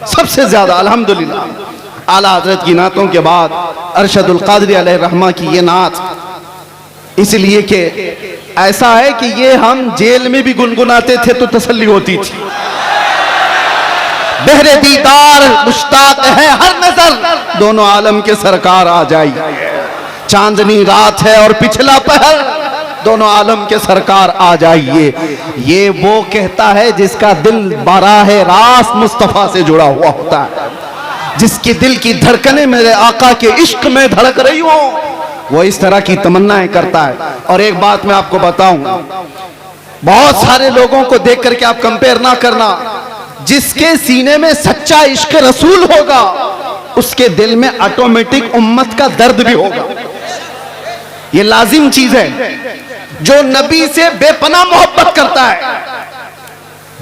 सबसे ज्यादा अल्हम्दुलिल्लाह आला हजरत की नातों के बाद अरशदुल कादरी अलैहि रहमा की ये नात इसलिए कि ऐसा है कि ये हम जेल में भी गुनगुनाते थे तो तसल्ली होती थी। बहरे दीदार मुश्ताक है हर नजर, दोनों आलम के सरकार आ जाई। चांदनी रात है और पिछला पहर, दोनों आलम के सरकार आ जाइए। ये वो कहता है जिसका दिल बाराह रास्त मुस्तफा से जुड़ा हुआ होता है, जिसके दिल की धड़कनें मेरे आका के इश्क में धड़क रही हो, वो इस तरह की तमन्नाएं करता है। और एक बात मैं आपको बताऊं, बहुत सारे लोगों को देख करके आप कंपेयर ना करना। जिसके सीने में सच्चा इश्क रसूल होगा उसके दिल में ऑटोमेटिक उम्मत का दर्द भी होगा। ये लाजिम चीज है। जो नबी से बेपनाह मोहब्बत करता है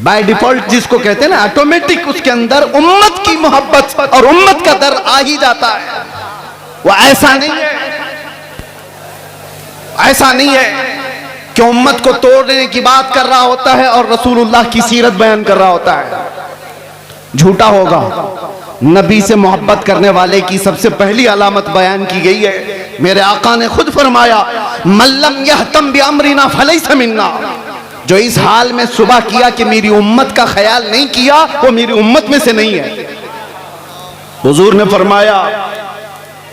बाय डिफॉल्ट, जिसको कहते हैं ना ऑटोमेटिक, उसके अंदर उम्मत की मोहब्बत और उम्मत का दर्द आ ही जाता है। वो ऐसा नहीं है, ऐसा नहीं है कि उम्मत को तोड़ने की बात कर रहा होता है और रसूलुल्लाह की सीरत बयान कर रहा होता है। झूठा होगा। नबी से मोहब्बत करने वाले की सबसे पहली अलामत बयान की गई है। मेरे आका ने खुद फरमाया, मल्लम यहतम बिअमरिना फलैसा मिन्ना। जो इस हाल में सुबह किया कि मेरी उम्मत का ख्याल नहीं किया, वो मेरी उम्मत में से नहीं है। हुजूर ने फरमाया,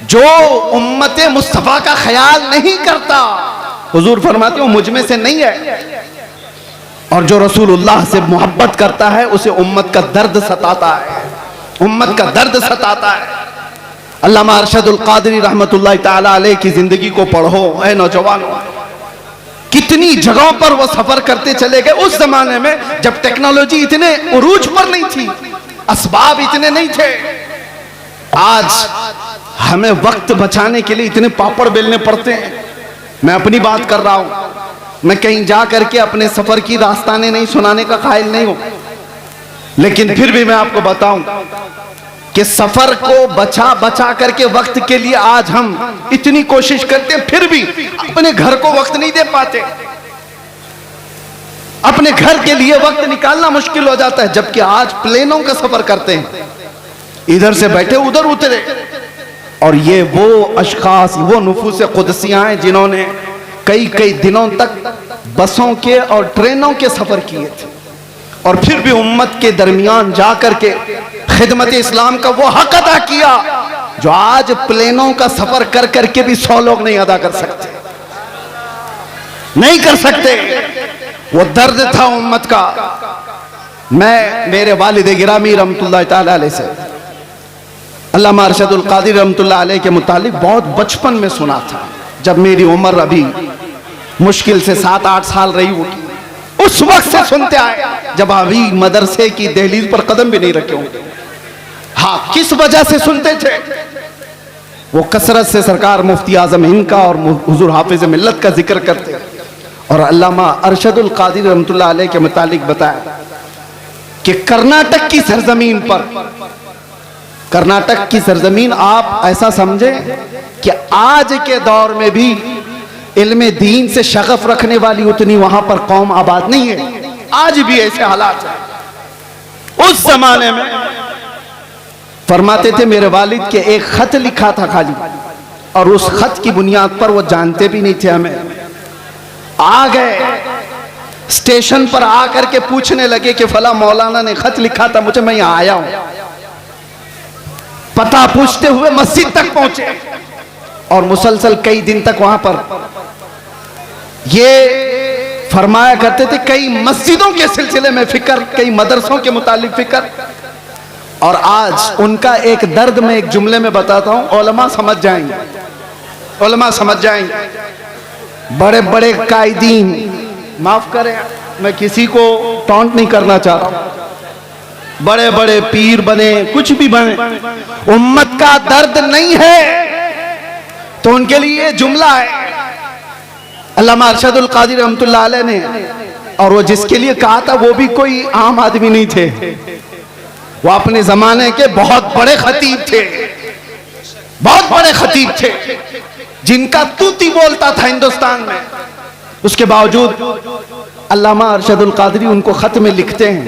जो उम्मत मुस्तफा का ख्याल नहीं करता, हुजूर फरमाते हो मुझ में से नहीं है। और जो रसूलुल्लाह से मोहब्बत करता है उसे उम्मत का दर्द सताता है, उम्मत का दर्द सताता है। अल्लामा अरशदुल कादरी रहमतुल्लाह ताला अलैह की जिंदगी को पढ़ो ऐ नौजवानों। कितनी जगहों पर वो सफर करते चले गए उस जमाने में जब टेक्नोलॉजी इतने उरूज पर नहीं थी, असबाब इतने नहीं थे। आज हमें वक्त बचाने के लिए इतने पापड़ बेलने पड़ते हैं। मैं अपनी बात कर रहा हूं, मैं कहीं जा करके अपने सफर की दास्तानें नहीं सुनाने का कायल नहीं हूं, लेकिन फिर भी मैं आपको बताऊं कि सफर को बचा बचा करके वक्त के लिए आज हम इतनी कोशिश करते हैं, फिर भी अपने घर को वक्त नहीं दे पाते। अपने घर के लिए वक्त निकालना मुश्किल हो जाता है। जबकि आज प्लेनों का सफर करते हैं, इधर से बैठे उधर उतरे। और ये वो अशखास, वो नुफूस कुदसियां हैं जिन्होंने कई कई दिनों तक बसों के और ट्रेनों के सफर किए थे, और फिर भी उम्मत के दरमियान जाकर के खिदमत इस्लाम का वो हक अदा किया जो आज प्लेनों का सफर कर करके भी 100 लोग नहीं अदा कर सकते, नहीं कर सकते। वो दर्द था उम्मत का। मैं मेरे वालिद गिरामी रहमतुल्लाह ताला अलैह से अल्लामा अरशदुल कादरी रहमतुल्लाह अलैह के मुतालिक बहुत बचपन में सुना था, जब मेरी उम्र अभी मुश्किल से 7-8 साल रही होगी। उस वक्त से सुनते आए जब अभी मदरसे की दहलीज पर कदम भी नहीं रखे होंगे। हाँ, किस वजह से सुनते थे? वो कसरत से सरकार मुफ्ती आजम हिंद का और हुजूर हाफिज मिल्लत का जिक्र करते, और अल्लामा अरशदुल कादरी रहमतुल्लाह अलैह के मुतालिक बताया कि कर्नाटक की सरजमीन पर, कर्नाटक की सरजमीन आप ऐसा समझे कि आज के दौर में भी इल्मे दीन से शगफ रखने वाली उतनी वहां पर कौम आबाद नहीं है। आज भी ऐसे हालात हैं। उस जमाने में फरमाते थे मेरे वालिद के एक खत लिखा था खाली, और उस खत की बुनियाद पर वो जानते भी नहीं थे हमें। आ गए स्टेशन पर आकर के पूछने लगे कि फला मौलाना ने खत लिखा था मुझे, मैं यहां आया हूं। पता पूछते हुए मस्जिद तक पहुंचे और मुसलसल कई दिन तक वहां पर ये फरमाया करते थे, कई मस्जिदों के सिलसिले में फिक्र, कई मदरसों के मुतालिक फिक्र। और आज उनका एक दर्द मैं एक जुमले में बताता हूं, उलमा समझ जाएंगे, उलमा समझ जाएंगे। बड़े बड़े कायदीन, माफ करें मैं किसी को टॉन्ट नहीं करना चाहता, बड़े बड़े पीर बने, कुछ भी बने, उम्मत का दर्द नहीं है तो उनके लिए जुमला है। अल्लामा अरशदुल कादरी रहमतुल्लाह अलैह ने, और वो जिसके लिए कहा था वो भी कोई आम आदमी नहीं थे, वो अपने जमाने के बहुत बड़े खतीब थे, बहुत बड़े खतीब थे जिनका तूती बोलता था हिंदुस्तान में। उसके बावजूद अल्लामा अरशदुल कादरी उनको खत में लिखते हैं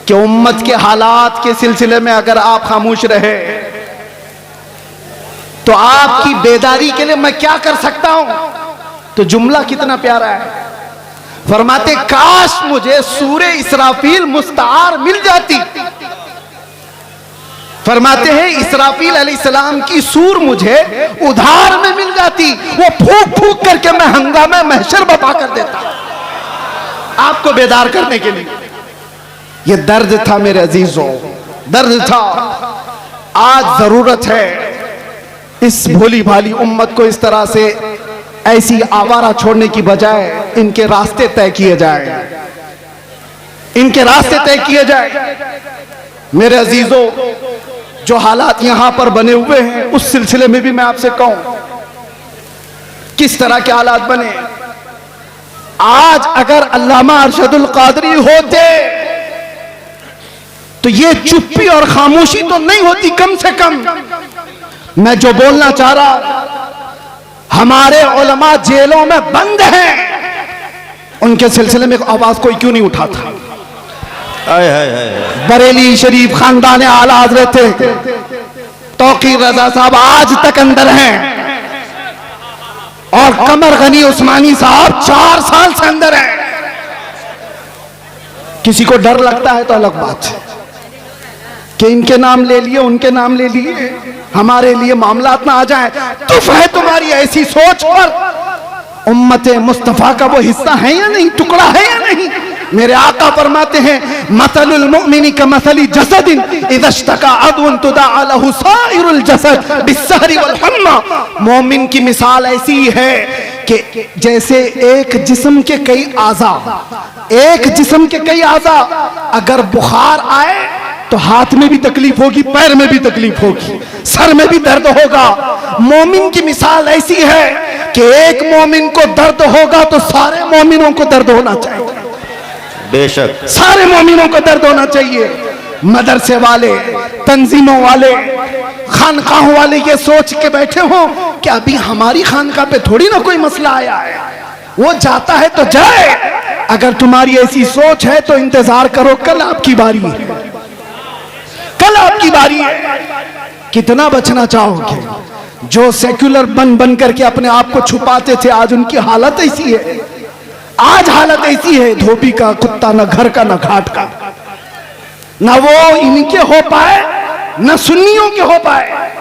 कि उम्मत के हालात के सिलसिले में अगर आप खामोश रहे तो आपकी बेदारी के लिए मैं क्या कर सकता हूं। तो जुमला कितना प्यारा है, फरमाते काश मुझे सूरे इसराफील मुस्तार मिल जाती। फरमाते हैं इसराफील अलैहिस्सलाम की सूर मुझे उधार में मिल जाती, वो फूंक फूंक करके मैं हंगामा महशर बपा कर देता आपको बेदार करने के लिए। ये दर्द था मेरे अजीजों, दर्द था। आज जरूरत है इस भोली भाली उम्मत को इस तरह से ऐसी आवारा छोड़ने की बजाय इनके रास्ते तय किए जाए, इनके रास्ते तय किए जाए। मेरे अजीजों, जो हालात यहां पर बने हुए हैं उस सिलसिले में भी मैं आपसे कहूं किस तरह के हालात बने। आज अगर अल्लामा अरशदुल कादरी होते तो ये चुप्पी और खामोशी तो नहीं होती। कम से कम मैं जो बोलना चाह रहा, हमारे उलमा जेलों में बंद हैं, उनके सिलसिले में आवाज कोई क्यों नहीं उठाता। बरेली शरीफ खानदान आला हज़रत तौकीर रजा साहब आज तक अंदर हैं और कमर गनी उस्मानी साहब 4 साल से अंदर हैं। किसी को डर लगता है तो अलग बात है कि इनके नाम ले लिए उनके नाम ले लिए, हमारे लिए मामलात ना आ जाए। तुफ है तुम्हारी ऐसी सोच पर। उम्मत मुस्तफा का वो हिस्सा है या नहीं, टुकड़ा है या नहीं। मेरे आका फरमाते हैं मसलुल मुमिनी का मसली जसदिन इज़ा इश्तका अदवन तुदअ लहु साइरुल जसद बिस्सहरी वल हम्मा। मोमिन की मिसाल ऐसी है कि जैसे एक जिस्म के कई आज़ा, एक जिस्म के कई आज़ा, अगर बुखार आए तो हाथ में भी तकलीफ होगी, पैर में भी तकलीफ होगी, सर में भी दर्द होगा। मोमिन की मिसाल ऐसी है कि एक मोमिन को दर्द होगा तो सारे मोमिनों को दर्द होना चाहिए। बेशक सारे मोमिनों को दर्द होना चाहिए। मदरसे वाले, तंजीमों वाले, खानकाहों वाले ये सोच के बैठे हो कि अभी हमारी खानकाह पे थोड़ी ना कोई मसला आया है, वो जाता है तो जाए। अगर तुम्हारी ऐसी सोच है तो इंतजार करो, कल आपकी बारी है, कल आपकी बारी है। कितना बचना चाहोगे? जो सेक्युलर बन बन करके अपने आप को छुपाते थे आज उनकी हालत ऐसी है। आज हालत ऐसी है, धोबी का कुत्ता न घर का न घाट का, न वो इनके हो पाए न सुन्नियों के हो पाए।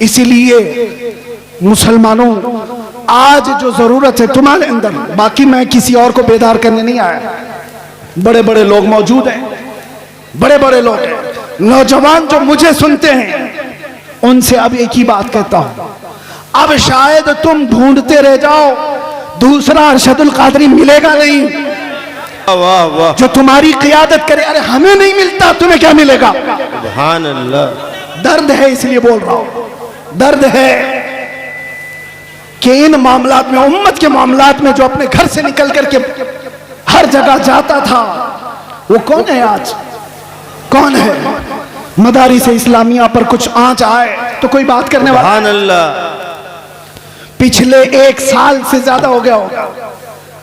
इसीलिए मुसलमानों, आज जो जरूरत है तुम्हारे अंदर, बाकी मैं किसी और को बेदार करने नहीं आया। बड़े बड़े लोग मौजूद हैं, बड़े बड़े लोग हैं, नौजवान जो मुझे सुनते हैं उनसे अब एक ही बात कहता हूं, अब शायद तुम ढूंढते रह जाओ, दूसरा अरशदुल कादरी मिलेगा नहीं। वाह वाह, जो तुम्हारी क़ियादत करे। अरे हमें नहीं मिलता, तुम्हें क्या मिलेगा? सुभान अल्लाह। दर्द है इसलिए बोल रहा हूं, दर्द है कि इन मामलात में, उम्मत के मामलात में जो अपने घर से निकल करके हर जगह जाता था, वो कौन है आज? कौन है? मदारिस इस्लामिया पर कुछ आंच आए तो कोई बात करने वाला? सुभान अल्लाह। पिछले 1 साल से ज्यादा हो गया होगा,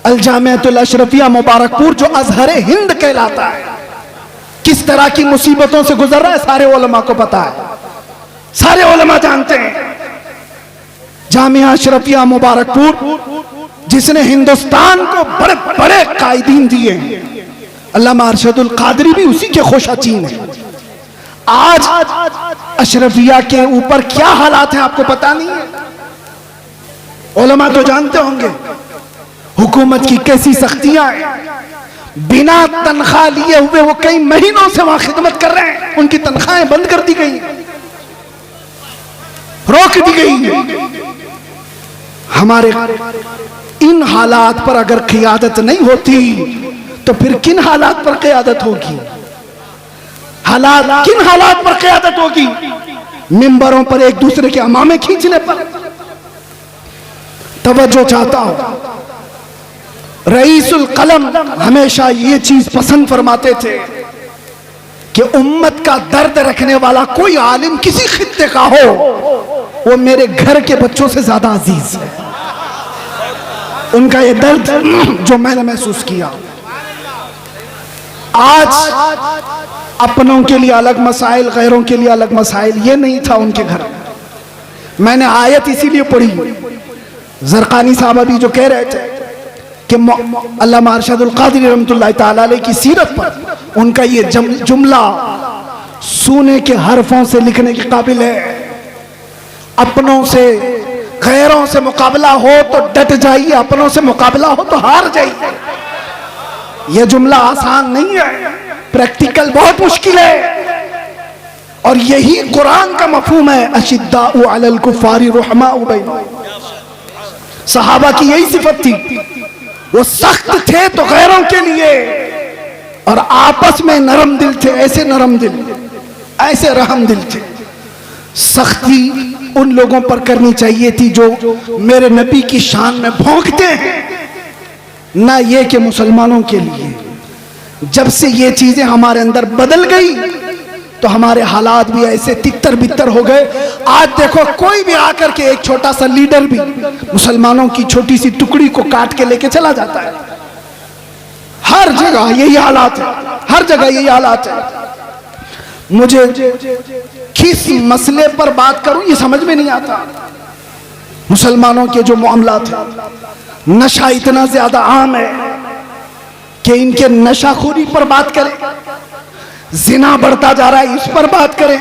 अल जामिअतुल अशरफिया मुबारकपुर जो अजहरे हिंद कहलाता है, किस तरह की मुसीबतों से गुजर रहा है सारे उलमा को पता है, सारे उलमा जानते हैं। जामिया अशरफिया मुबारकपुर जिसने हिंदुस्तान को बड़े बड़े कायदीन दिए, अल्लामा अरशदुल कादरी भी उसी के खुशाचीन है। आज अशरफिया के ऊपर क्या हालात हैं आपको पता नहीं है? उलमा तो जानते होंगे हुकूमत की कैसी सख्तियां हैं। बिना तनख्वाह लिए हुए वो कई महीनों से वहां खिदमत कर रहे हैं, उनकी तनख्वाहें बंद कर दी गई, रोक दी गई। हमारे इन हालात पर अगर क़ियादत नहीं होती तो फिर किन हालात पर क़ियादत होगी? किन हालात पर क़ियादत होगी? मिंबरों पर एक दूसरे के अमामे खींचने पर। तवज्जो चाहता हूं, रईसुल कलम हमेशा ये चीज पसंद फरमाते थे कि उम्मत का दर्द रखने वाला कोई आलिम किसी खित्ते का हो, वो मेरे घर के बच्चों से ज्यादा अजीज है। उनका ये दर्द जो मैंने महसूस किया, आज अपनों के लिए अलग मसाइल, गैरों के लिए अलग मसाइल, ये नहीं था उनके घर में। मैंने आयत इसीलिए पढ़ी, ज़रक़ानी साहब अभी जो कह रहे थे कि अल्लामा अरशदुल क़ादिरी रहमतुल्लाह तआला अलैह की सीरत पर उनका ये जुमला सोने के हरफों से लिखने के काबिल है। अपनों से गैरों से मुकाबला हो तो डट जाइए, अपनों से मुकाबला हो तो हार जाइए। यह जुमला आसान नहीं है, प्रैक्टिकल बहुत मुश्किल है। और यही कुरान का मफहूम है, अशिद्दाउ अलल कुफ्फारी रुहमाउ बैनहुम। सहाबा की यही सिफत थी, वो सख्त थे तो गैरों के लिए और आपस में नरम दिल थे। ऐसे नरम दिल, ऐसे रहम दिल थे। सख्ती उन लोगों पर करनी चाहिए थी जो मेरे नबी की शान में भौंकते हैं, ना ये कि मुसलमानों के लिए। जब से ये चीजें हमारे अंदर बदल गई तो हमारे हालात भी ऐसे तितर बितर हो गए। आज देखो, कोई भी आकर के, एक छोटा सा लीडर भी मुसलमानों की छोटी सी टुकड़ी को काट के लेके चला जाता है। हर जगह यही हालात है, हर जगह यही हालात है। मुझे किस मसले पर बात करूं ये समझ में नहीं आता। मुसलमानों के जो मामलात हैं, नशा इतना ज्यादा आम है कि इनके नशाखोरी पर बात करें, जिना बढ़ता जा रहा है इस पर बात करें,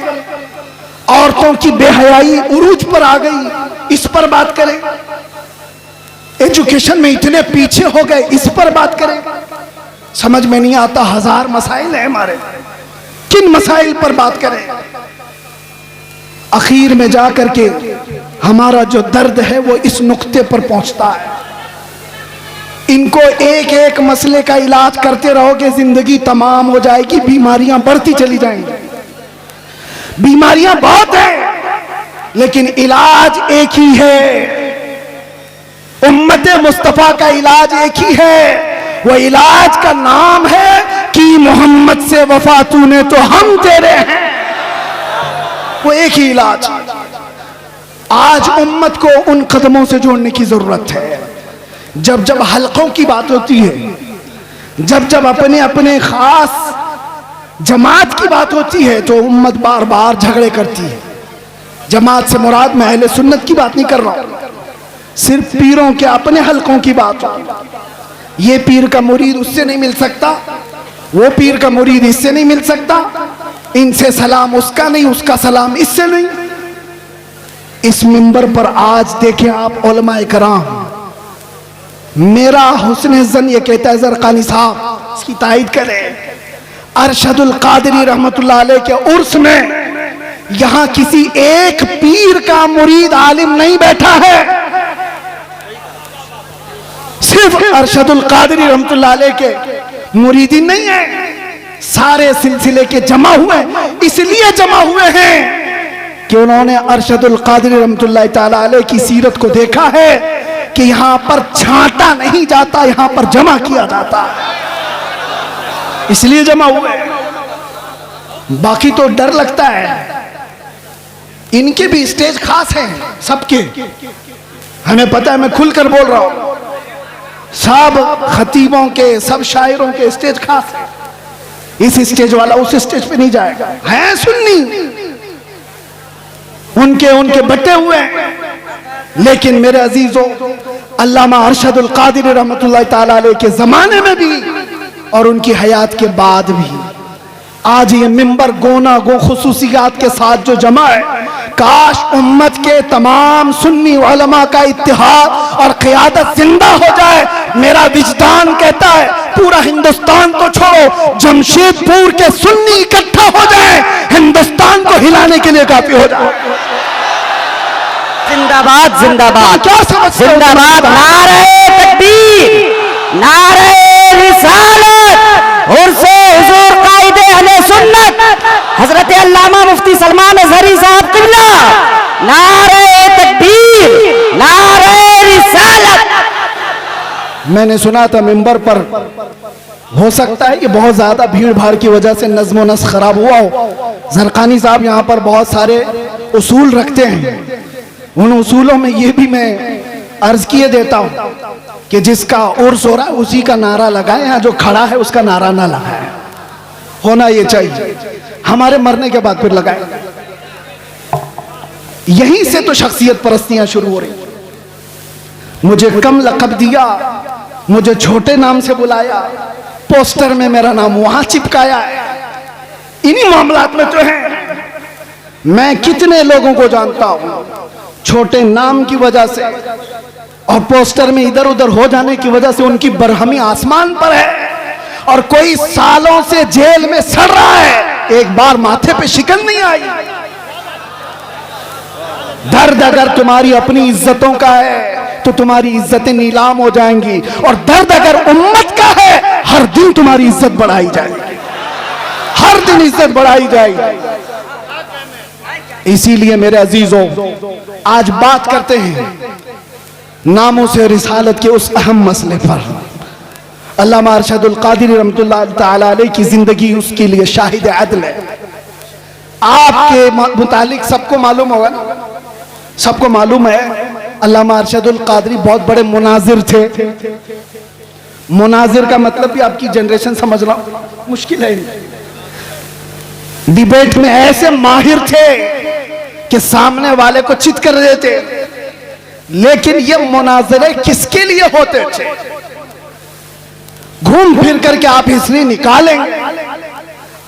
औरतों की बेहयाई उरूज पर आ गई इस पर बात करें, एजुकेशन में इतने पीछे हो गए इस पर बात करें। समझ में नहीं आता, हजार मसाइल है हमारे, किन मसाइल पर बात करें। आखिर में जाकर के हमारा जो दर्द है वो इस नुक्ते पर पहुंचता है। इनको एक एक मसले का इलाज करते रहोगे, जिंदगी तमाम हो जाएगी, बीमारियां बढ़ती चली जाएंगी। बीमारियां बहुत हैं लेकिन इलाज एक ही है। उम्मते मुस्तफा का इलाज एक ही है, वो इलाज का नाम है कि मोहम्मद से वफा तूने तो हम तेरे हैं। वो एक ही इलाज। आज उम्मत को उन कदमों से जोड़ने की जरूरत है। जब जब हलकों की बात होती है, जब जब अपने अपने खास जमात की बात होती है तो उम्मत बार बार झगड़े करती है। जमात से मुराद मैं अहले सुन्नत की बात नहीं कर रहा हूं, सिर्फ पीरों के अपने हलकों की बात हो। ये पीर का मुरीद उससे नहीं मिल सकता, वो पीर का मुरीद इससे नहीं मिल सकता, इनसे सलाम उसका नहीं, उसका सलाम इससे नहीं। इस मिंबर पर आज देखें आप उलमाए कराम, मेरा हुस्न जन ये कहता है, ज़रक़ानी साहब इसकी तायद करें, अरशदुल क़ादिरी रहमतुल्लाह अलैह के उर्स में यहां किसी एक पीर का मुरीद आलिम नहीं बैठा है, सिर्फ अरशदुल क़ादिरी रहमतुल्लाह अलैह के मुरीदी नहीं है, सारे सिलसिले के जमा हुए। इसलिए जमा हुए हैं कि उन्होंने अरशदुल क़ादिरी रहमतुल्लाह तआला अलैह की सीरत को देखा है कि यहां पर छांटा नहीं जाता, यहां पर जमा किया जाता, इसलिए जमा हुए। बाकी तो डर लगता है। इनके भी स्टेज खास हैं, सबके हमें पता है, मैं खुलकर बोल रहा हूं। सब खतीबों के, सब शायरों के स्टेज खास है। इस स्टेज वाला उस स्टेज पे नहीं जाएगा। है सुन्नी, उनके बटे हुए हैं। लेकिन मेरे अजीजों, अल्लामा अरशदुल क़ादिरी रहमतुल्लाह तआला अलैह के जमाने में भी और उनकी हयात के बाद भी आज ये मिंबर गोना गो खुसूसियात के साथ जो जमा है, काश उम्मत के तमाम सुन्नी उलमा का इत्तिहाद और क़ियादत जिंदा हो जाए। मेरा विजदान कहता है पूरा हिंदुस्तान तो छोड़ो, जमशेदपुर के सुन्नी इकट्ठा हो जाए, हिंदुस्तान को हिलाने के लिए काफी हो जाए। जिंदाबाद जिंदाबाद क्या समझते हो? जिंदाबाद, नारे तकबीर, नारे रिसालत, उर्से हुजूर कायदे अहले सुन्नत हजरत अल्लामा मुफ्ती सलमान अज़हरी साहब क़िबला, नारे तकबीर, नारे रिसालत। मैंने सुना था मिंबर पर, हो सकता है कि बहुत ज्यादा भीड़ भाड़ की वजह से नज़्म व नस्क़ खराब हुआ हो। ज़रक़ानी साहब यहाँ पर बहुत सारे उसूल रखते हैं, उन उसूलों में ये भी मैं अर्ज किए देता हूँ कि जिसका उर्स हो रहा है उसी का नारा लगाए, यहाँ जो खड़ा है उसका नारा ना लगाए। होना ये चाहिए, हमारे मरने के बाद फिर लगाएंगे। यहीं से तो शख्सियत परस्तियां शुरू हो रही। मुझे कम लक़ब दिया, मुझे छोटे नाम से बुलाया, पोस्टर में मेरा नाम वहां चिपकाया है। इन्हीं मामलात में तो है। मैं कितने लोगों को जानता हूं छोटे नाम की वजह से और पोस्टर में इधर उधर हो जाने की वजह से उनकी बरहमी आसमान पर है, और कोई सालों से जेल में सड़ रहा है, एक बार माथे पे शिकन नहीं आई। दर्द अगर तुम्हारी अपनी इज्जतों का है तो तुम्हारी इज्जतें नीलाम हो जाएंगी, और दर्द अगर उम्मत का है हर दिन तुम्हारी इज्जत बढ़ाई जाएगी, हर दिन इज्जत बढ़ाई जाएगी। इसीलिए मेरे अजीजों, आज बात करते हैं नामों से रिसालत के उस अहम मसले पर। अल्लामा अरशदुल क़ादिरी रहमतुल्लाह तआला अलैह की जिंदगी उसके लिए शाहिद अदल है। आपके मुतालिक सबको मालूम होगा, सबको मालूम है अल्लामा अरशदुल क़ादिरी बहुत बड़े मुनाजिर थे। मुनाजिर का मतलब भी आपकी जनरेशन समझना मुश्किल है। डिबेट में ऐसे माहिर थे कि सामने वाले को चित कर देते। लेकिन ये मुनाजरे किसके लिए होते थे? घूम फिर करके आप हिस्ट्री निकालेंगे,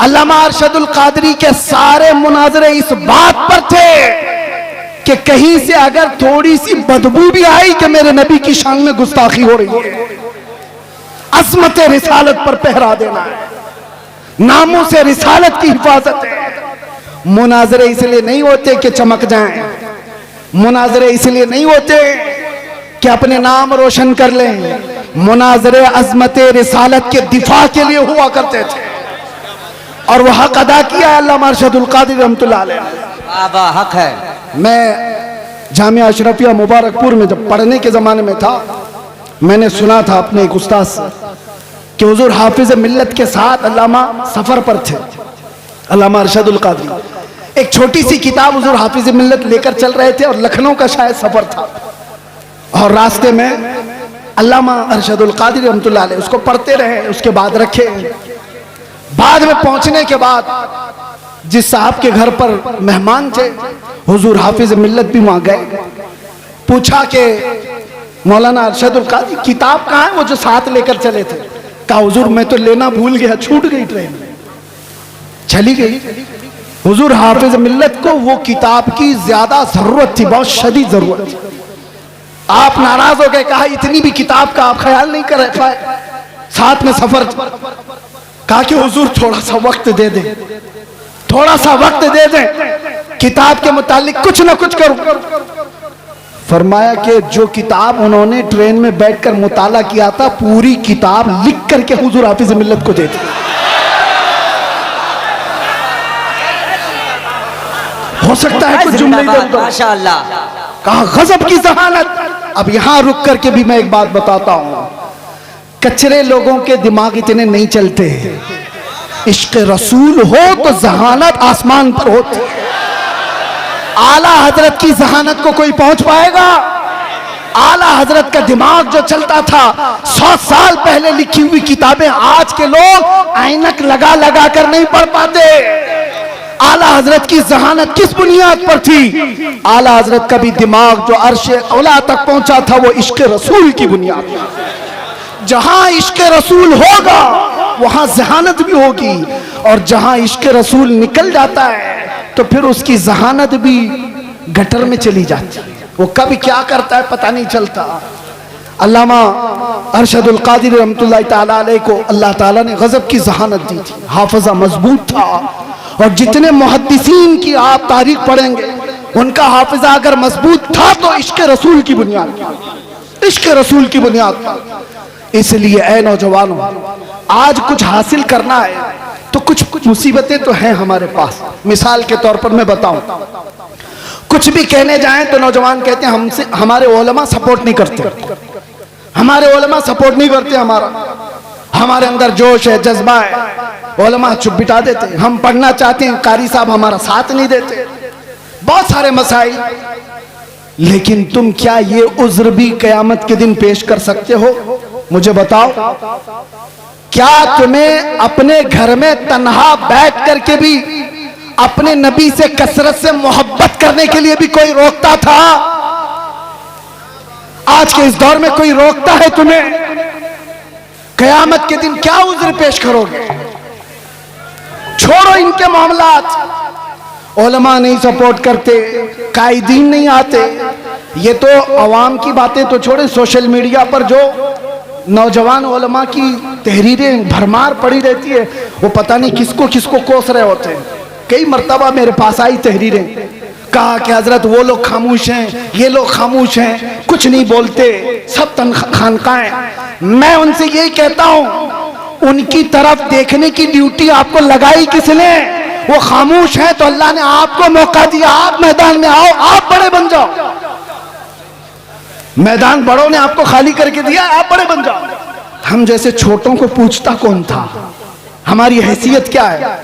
अल्लामा अरशदुल क़ादिरी के सारे मुनाजरे इस बात पर थे कि कहीं से अगर थोड़ी सी बदबू भी आई कि मेरे नबी की शान में गुस्ताखी हो रही है, अज़मत रिसालत पर पहरा देना है, नामों से रिसालत की हिफाजत है। मुनाजरे इसलिए नहीं होते कि चमक जाएं, मुनाजरे इसलिए नहीं होते कि अपने नाम रोशन कर लें, मुनाजरे अज़मत रिसालत के दिफा के लिए हुआ करते थे, और वह हक अदा किया अल्लामा अरशदुल क़ादिरी रहमतुल्लाह अलैह। हक है। मैं जामिया अशरफिया मुबारकपुर में जब पढ़ने के ज़माने में था, मैंने सुना था अपने एक उस्ताद से कि हुजूर हाफिज मिल्लत के साथ अल्लामा सफ़र पर थे, अल्लामा अरशदुल क़ादिरी। एक छोटी सी किताब हुजूर हाफिज मिल्लत लेकर चल रहे थे और लखनऊ का शायद सफ़र था, और रास्ते में अल्लामा अरशदुल क़ादिरी रहमतुल्लाह अलैह उसको पढ़ते रहे, उसके बाद रखे। बाद में पहुंचने के बाद जिस साहब के घर पर मेहमान थे, हुजूर हाफिज मिल्लत भी वहां गए। पूछा कि मौलाना अरशदुल क़ादिरी किताब कहाँ है, वो जो साथ लेकर चले थे? कहा हुजूर मैं तो लेना भूल गया, छूट गई, ट्रेन चली गई। हुजूर हाफिज मिल्लत को वो किताब की ज्यादा जरूरत थी, बहुत शदीद जरूरत थी। आप नाराज हो गए, कहा इतनी भी किताब का आप ख्याल नहीं कर पाए, साथ में सफर। कहा कि हुजूर थोड़ा सा वक्त दे दें, थोड़ा सा वक्त दे दें, किताब के मुतालिक कुछ ना कुछ करूं। फरमाया कि जो किताब उन्होंने ट्रेन में बैठकर मुताला किया था, पूरी किताब लिख करके हुजूर हाफिज मिल्लत को दे दी। हो सकता है कुछ जुमले माशाअल्लाह। कहा गजब की जहानत। अब यहां रुक करके भी मैं एक बात बताता हूं, कचरे लोगों के दिमाग इतने नहीं चलते। इश्क रसूल हो तो जहानत आसमान पर होती है। आला हजरत की जहानत को कोई पहुंच पाएगा? आला हजरत का दिमाग जो चलता था, 100 साल पहले लिखी हुई किताबें आज के लोग ऐनक लगा लगा कर नहीं पढ़ पाते। आला हजरत की जहानत किस बुनियाद पर थी? आला हजरत का भी दिमाग जो अर्शे औला तक पहुंचा था, वो इश्क रसूल की बुनियाद पर। जहां इश्क रसूल होगा वहां जहानत भी होगी, और जहां इश्क रसूल निकल जाता है तो फिर उसकी जहानत भी गटर में चली जाती है। वो कब क्या करता है पता नहीं चलता। अल्लामा अरशदुल क़ादिरी रहमतुल्लाह तआला अलैह को अल्लाह ताला ने गजब की जहानत दी थी, हाफिज़ा मजबूत था। और जितने मुहद्दिसीन की आप तारीख पढ़ेंगे, उनका हाफिज़ा अगर मजबूत था तो इश्क रसूल की बुनियाद, इश्क रसूल की बुनियाद पर। इसलिए ऐ नौजवानों, आज कुछ हासिल करना है तो कुछ मुसीबतें तो हैं हमारे पास। मिसाल के तौर पर मैं बताऊं, कुछ भी कहने जाएं तो नौजवान कहते हैं हमसे हमारे उलमा सपोर्ट नहीं करते, हमारे उलमा सपोर्ट नहीं करते, हमारे अंदर जोश है, जज्बा है, उलमा चुप बिठा देते। हम पढ़ना चाहते हैं, कारी साहब हमारा साथ नहीं देते। बहुत सारे मसाइल। लेकिन तुम क्या ये उज्र भी क़यामत के दिन पेश कर सकते हो? मुझे बताओ, क्या तुम्हें अपने घर में तन्हा बैठ करके भी अपने नबी से कसरत से मोहब्बत करने के लिए भी कोई रोकता था? आज के इस दौर में कोई रोकता है तुम्हें? कयामत के दिन क्या उज़्र पेश करोगे? छोड़ो इनके मामलात। उलमा नहीं सपोर्ट करते, कायदीन नहीं आते, ये तो अवाम की बातें तो छोड़े, सोशल मीडिया पर जो नौजवान उलमा की तहरीरें भरमार पड़ी रहती है, वो पता नहीं किसको किसको कोस रहे होते हैं। कई मर्तबा मेरे पास आई तहरीरें, कहा कि हजरत वो लोग खामोश हैं, ये लोग खामोश हैं, कुछ नहीं बोलते, सब खानकाएं। मैं उनसे यही कहता हूं, उनकी तरफ देखने की ड्यूटी आपको लगाई किसने? वो खामोश है तो अल्लाह ने आपको मौका दिया, आप मैदान में आओ, आप बड़े बन जाओ। मैदान बड़ों ने आपको खाली करके दिया, आप बड़े बन जाओ। हम जैसे छोटों को पूछता कौन था? हमारी हैसियत क्या है?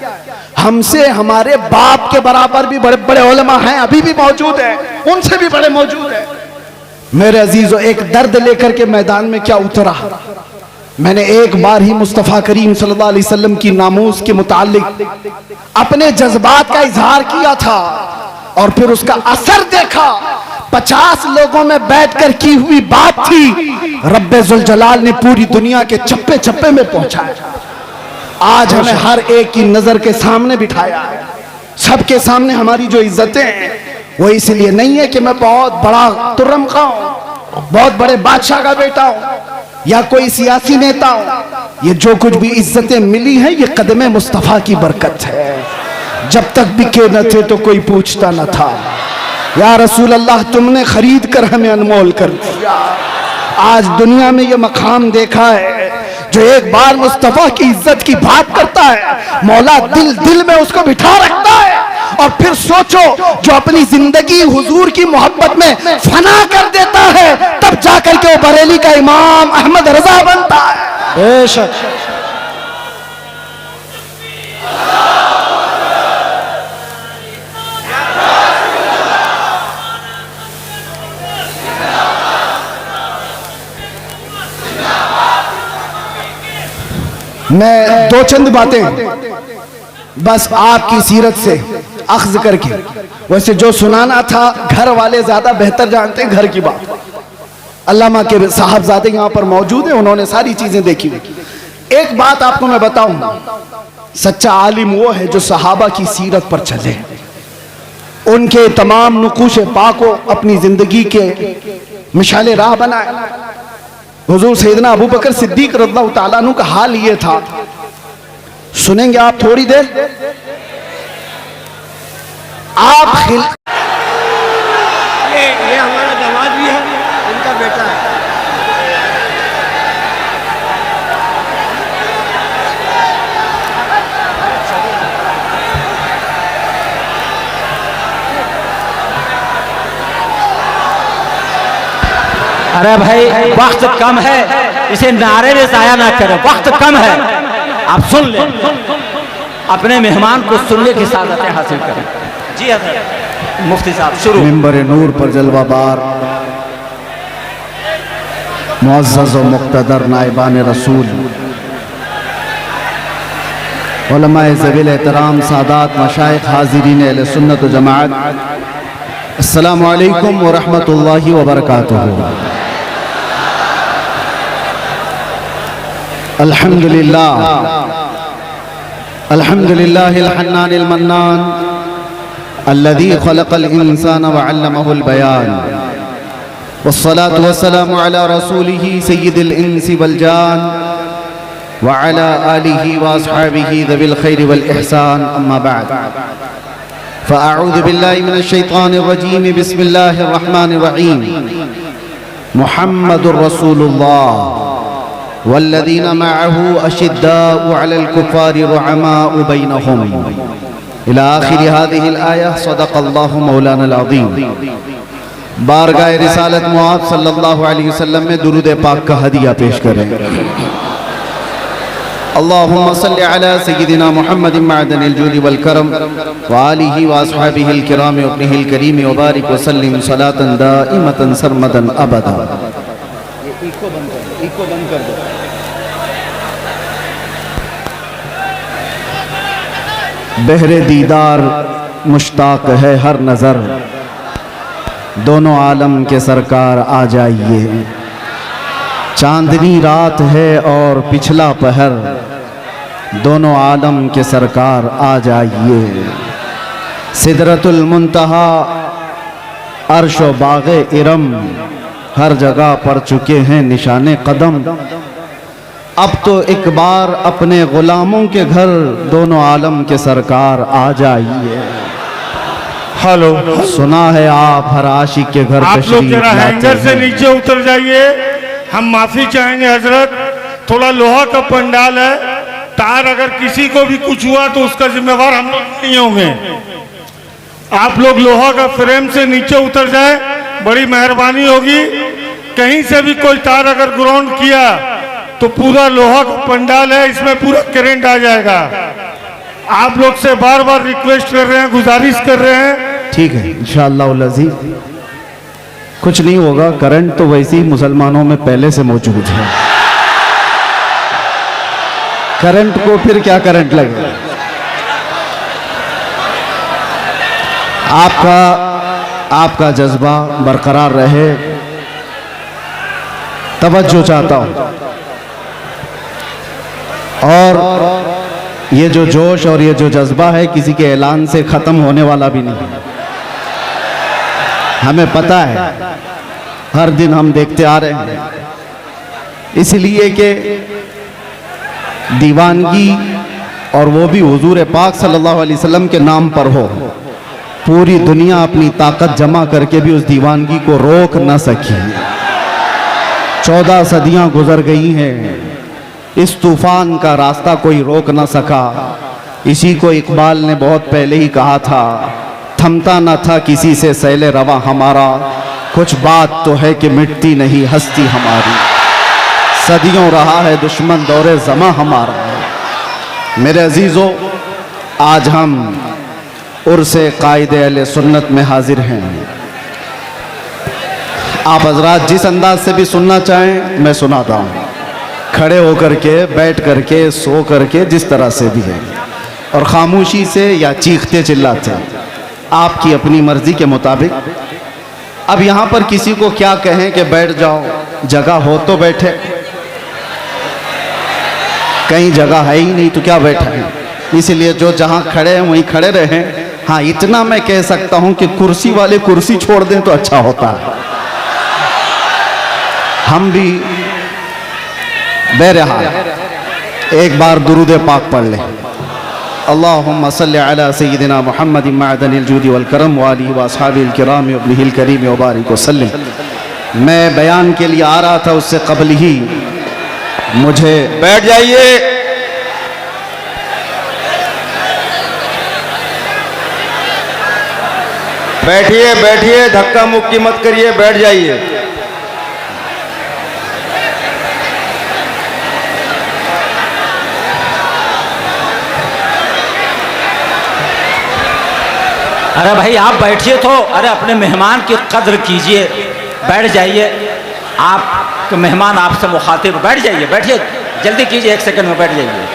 हमसे हमारे बाप के बराबर भी बड़े बड़े उलमा हैं, अभी भी मौजूद है, उनसे भी बड़े मौजूद हैं। मेरे अजीजों, एक दर्द लेकर के मैदान में क्या उतरा? मैंने एक बार ही मुस्तफ़ा करीम सल्लल्लाहु अलैहि वसल्लम की नामूस के मुतालिक अपने जज्बात का इजहार किया था और फिर उसका असर देखा। 50 लोगों में बैठकर की हुई बात थी, रब्बे जुल जलाल ने पूरी दुनिया के चप्पे चप्पे में पहुंचाया। आज हमें हर एक की नजर के सामने बिठाया है। सबके सामने हमारी जो इज्जतें हैं वो इसलिए नहीं है कि मैं बहुत बड़ा तुर्रम का हूं, बहुत बड़े बादशाह का बेटा हूं या कोई सियासी नेता हूं। ये जो कुछ भी इज्जतें मिली हैं, ये कदमे मुस्तफा की बरकत है। जब तक बिके न थे तो कोई पूछता न था। या रसूल अल्लाह, तुमने खरीद कर हमें अनमोल कर दिया। आज दुनिया में ये मकाम देखा है, जो एक बार मुस्तफा की इज्जत की बात करता है, मौला दिल दिल में उसको बिठा रखता है। और फिर सोचो, जो अपनी जिंदगी हुजूर की मोहब्बत में फना कर देता है, तब जाकर के वो बरेली का इमाम अहमद रजा बनता है। बेशक मैं दो चंद बातें बस आपकी सीरत से अख्ज करके, वैसे जो सुनाना था घर वाले ज्यादा बेहतर जानते हैं घर की बात। अल्लामा के साहबजादे यहाँ पर मौजूद हैं, उन्होंने सारी चीजें देखी। एक बात आपको मैं बताऊं, सच्चा आलिम वो है जो सहाबा की सीरत पर चले, उनके तमाम नुकूश पाक को अपनी जिंदगी के मिसाले राह बनाए। हुजूर सैयदना अबू बकर सिद्दीक रज़ियल्लाहु ताला अन्हु का हाल ये था, सुनेंगे आप थोड़ी देर। आप ये हमारा दामाद भी है, इनका बेटा है। अरे भाई, वक्त कम है, इसे नारे में जाया ना करो, वक्त कम है। आप सुन ले, अपने मेहमान को सुनने की सादतें हासिल करें। जी हज़रत मुफ्ती साहब शुरू। मिंबर नूर पर जलवाबार मुअज़्ज़ज़ व मुक़्तदर नाइबान रसूल, उलमाए ज़वील एहतराम, सादात मशाइख़, हाज़िरीन अहले सुन्नत व जमाअत, अस्सलामु अलैकुम व रहमतुल्लाहि व बरकातुहू। अल्हम्दुलिल्लाह अल्हम्दुलिल्लाहिल हन्नानिल मन्नान अल्लज़ी खलक़ल इंसान व अल्लमहुल बयान, वस्सलातु वस्सलामु अला रसूलिही सय्यिदिल इंसी वल जान व अला आलिही व अस्हाबिही ज़विल खैरि वल इहसान, अम्मा बअद। फ़अऊज़ु बिल्लाहि मिनश शैतानिर रजीम, बिस्मिल्लाहिर रहमानिर रहीम। मुहम्मदुर रसूलुल्लाह वल्लज़ीना मअहू अशिद्दाउ अलल कुफ़ारि रुहमाउ बैनहुम, इला आखिरि हाज़िहिल आयह। सदक़ल्लाहु मौलानाल अज़ीम। बारगाह रिसालत मुआब सल्लल्लाहु अलैहि वसल्लम में दुरूद पाक का हदिया पेश करें। अल्लाहुम्मा सल्लि अला सय्यिदिना मुहम्मदिन मअदनिल जूदि वल करम व आलिहि व अस्हाबिहिल किराम व इब्निहिल करीम व बारिक व सल्लिम सलातन दाइमतन सरमदन अबदा। इको बंद कर दो। बहरे दीदार मुश्ताक है हर नज़र, दोनों आलम के सरकार आ जाइए। चांदनी रात है और पिछला पहर, दोनों आलम के सरकार आ जाइए। सिदरतुल मुंतहा अर्श व बाग़े इरम, हर जगह पड़ चुके हैं निशाने कदम। अब तो एक बार अपने गुलामों के घर, दोनों आलम के सरकार आ जाइए। हेलो, सुना है आप हर आशिक के घर आप लोग तशरीफ जरा लाते हैंगर से हैं। नीचे उतर जाइए। हम माफी चाहेंगे हजरत, थोड़ा लोहा का पंडाल है, तार अगर किसी को भी कुछ हुआ तो उसका जिम्मेवार हम लोग नहीं होंगे। आप लोग लोहा का फ्रेम से नीचे उतर जाए, बड़ी मेहरबानी होगी। कहीं से भी कोई तार अगर ग्राउंड किया तो पूरा लोहा का पंडाल है, इसमें पूरा करंट आ जाएगा। आप लोग से बार बार रिक्वेस्ट कर रहे हैं, गुजारिश कर रहे हैं। ठीक है, इंशाअल्लाह अज़ीज़ कुछ नहीं होगा। करंट तो वैसे ही मुसलमानों में पहले से मौजूद है, करंट को फिर क्या करंट लगेगा। आपका जज्बा बरकरार रहे, तवज्जो चाहता हूं। और ये जो जोश और ये जो जज्बा है किसी के ऐलान से ख़त्म होने वाला भी नहीं। हमें पता है, हर दिन हम देखते आ रहे हैं, इसलिए कि दीवानगी और वो भी हुजूर पाक सल्लल्लाहु अलैहि वसल्लम के नाम पर हो। पूरी दुनिया अपनी ताकत जमा करके भी उस दीवानगी को रोक न सकी। 14 सदियां गुजर गई हैं, इस तूफान का रास्ता कोई रोक न सका। इसी को इकबाल ने बहुत पहले ही कहा था, थमता न था किसी से सैले रवा हमारा, कुछ बात तो है कि मिटती नहीं हस्ती हमारी। सदियों रहा है दुश्मन दौरे ज़मा हमारा। मेरे अजीज़ों, आज हम उर्से कायदे अहले सुन्नत में हाजिर हैं। आप हजरात जिस अंदाज से भी सुनना चाहें मैं सुनाता हूँ, खड़े होकर के, बैठ करके, सो करके, जिस तरह से भी है, और खामोशी से या चीखते चिल्लाते, आपकी अपनी मर्जी के मुताबिक। अब यहाँ पर किसी को क्या कहें कि बैठ जाओ, जगह हो तो बैठे, कहीं जगह है ही नहीं तो क्या बैठे। इसलिए जो जहाँ खड़े हैं वहीं खड़े रहें। हाँ, इतना मैं कह सकता हूँ कि कुर्सी वाले कुर्सी छोड़ दें तो अच्छा होता है। हम भी बहरहाल एक बार दुरूद पाक पढ़ लें। अल्लाहुम्मा सल्लि अला सय्यिदिना मुहम्मदिन मअदनिल जूदि वल करम व आलिहि व अस्हाबिल किराम व इब्निहिल करीम व बारिक वसल्लम। मैं बयान के लिए आ रहा था, उससे कबल ही मुझे बैठ जाइए। बैठिए बैठिए, धक्का मुक्की मत करिए, बैठ जाइए। अरे भाई आप बैठिए तो, अरे अपने मेहमान की कद्र कीजिए, बैठ जाइए। आप मेहमान आपसे मुखातिब, बैठ जाइए, बैठिए, जल्दी कीजिए, 1 सेकंड में बैठ जाइए,